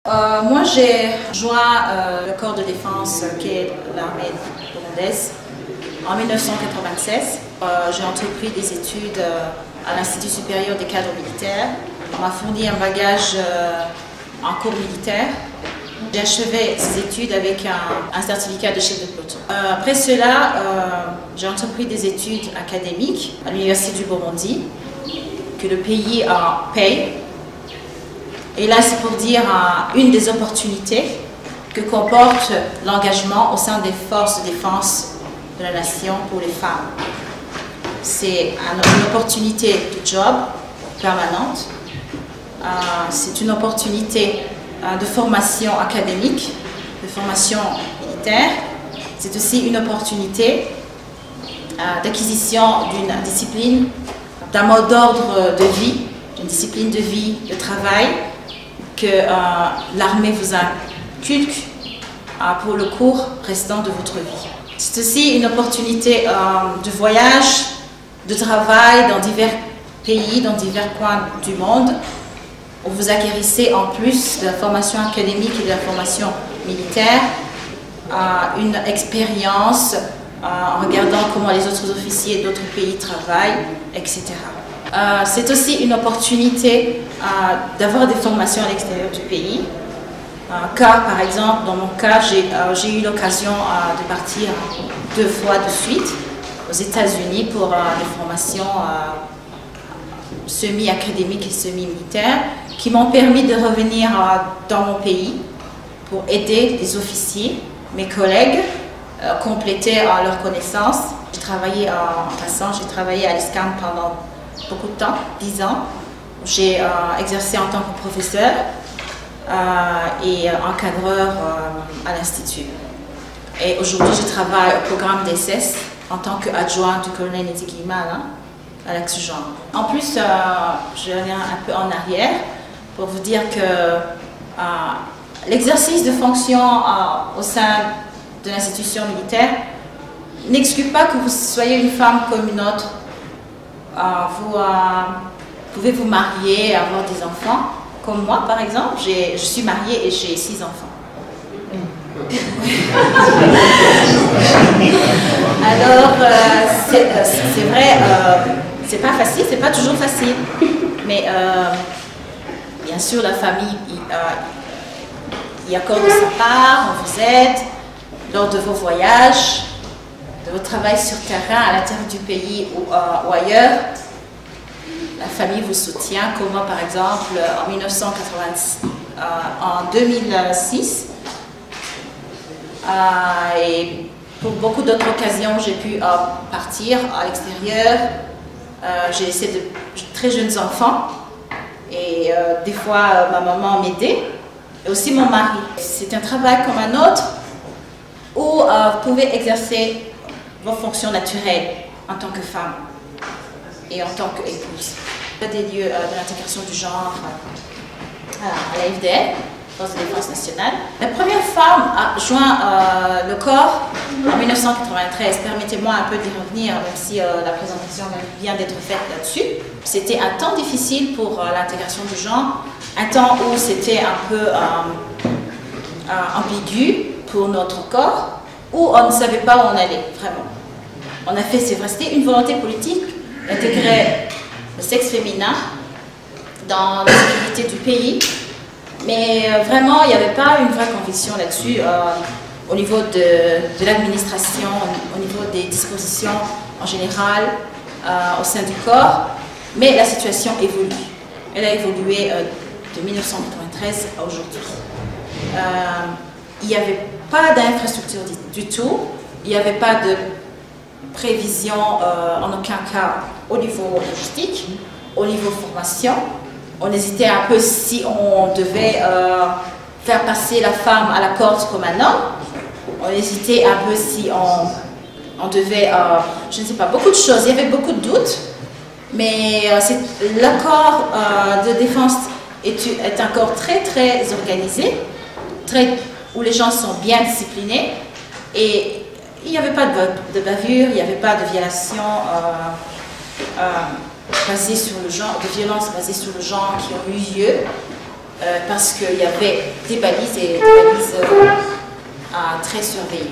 Moi, j'ai joint le corps de défense qu'est l'armée burundaise en 1996. J'ai entrepris des études à l'Institut supérieur des cadres militaires. On m'a fourni un bagage en cours militaire. J'ai achevé ces études avec un certificat de chef de peloton. Après cela, j'ai entrepris des études académiques à l'Université du Burundi, que le pays paye. Et là, c'est pour dire une des opportunités que comporte l'engagement au sein des forces de défense de la nation pour les femmes. C'est une opportunité de job permanente, c'est une opportunité de formation académique, de formation militaire, c'est aussi une opportunité d'acquisition d'une discipline, d'un mode d'ordre de vie, d'une discipline de vie, de travail, que l'armée vous inculque pour le cours restant de votre vie. C'est aussi une opportunité de voyage, de travail dans divers pays, dans divers coins du monde, où vous acquérissez en plus de la formation académique et de la formation militaire, une expérience en regardant comment les autres officiers d'autres pays travaillent, etc. C'est aussi une opportunité d'avoir des formations à l'extérieur du pays. Car, par exemple, dans mon cas, j'ai eu l'occasion de partir 2 fois de suite aux États-Unis pour des formations semi-académiques et semi-militaires qui m'ont permis de revenir dans mon pays pour aider les officiers, mes collègues, compléter leurs connaissances. J'ai travaillé en passant, j'ai travaillé à l'ISCAN pendant beaucoup de temps, 10 ans. J'ai exercé en tant que professeur et encadreur à l'Institut. Et aujourd'hui, je travaille au programme d'ESS en tant qu'adjoint du colonel Nzigiyimana à l'axe-Jean. En plus, je reviens un peu en arrière pour vous dire que l'exercice de fonction au sein de l'institution militaire n'exclut pas que vous soyez une femme comme une autre. Vous pouvez vous marier, avoir des enfants. Comme moi, par exemple, je suis mariée et j'ai 6 enfants. Alors, c'est vrai, c'est pas facile, c'est pas toujours facile. Mais bien sûr, la famille y accorde sa part, on vous aide lors de vos voyages, de votre travail sur terrain à l'intérieur du pays ou ailleurs. La famille vous soutient, comme moi par exemple en 2006. Et pour beaucoup d'autres occasions, j'ai pu partir à l'extérieur. J'ai laissé de très jeunes enfants et des fois ma maman m'aidait et aussi mon mari. C'est un travail comme un autre où vous pouvez exercer vos fonctions naturelles en tant que femme et en tant qu'épouse. Des lieux de l'intégration du genre à la FDN, Force de défense nationale. La première femme a joint le corps en 1993. Permettez-moi un peu d'y revenir, même si la présentation vient d'être faite là-dessus. C'était un temps difficile pour l'intégration du genre, un temps où c'était un peu ambigu pour notre corps, où on ne savait pas où on allait, vraiment. On a fait, c'est vrai, c'était une volonté politique d'intégrer le sexe féminin dans les activités du pays, mais vraiment, il n'y avait pas une vraie conviction là-dessus au niveau de l'administration, au niveau des dispositions en général, au sein du corps, mais la situation évolue. Elle a évolué de 1993 à aujourd'hui. Il n'y avait pas d'infrastructure du tout, il n'y avait pas de prévision en aucun cas au niveau logistique, au niveau formation. On hésitait un peu si on devait faire passer la femme à la corde comme un homme. On hésitait un peu si on devait, je ne sais pas, beaucoup de choses. Il y avait beaucoup de doutes, mais l'accord de défense est un corps très très organisé, où les gens sont bien disciplinés et il n'y avait pas de bavure, il n'y avait pas de violation basée sur le genre, de violences basées sur le genre qui ont eu lieu. parce qu'il y avait des balises et des balises à très surveiller.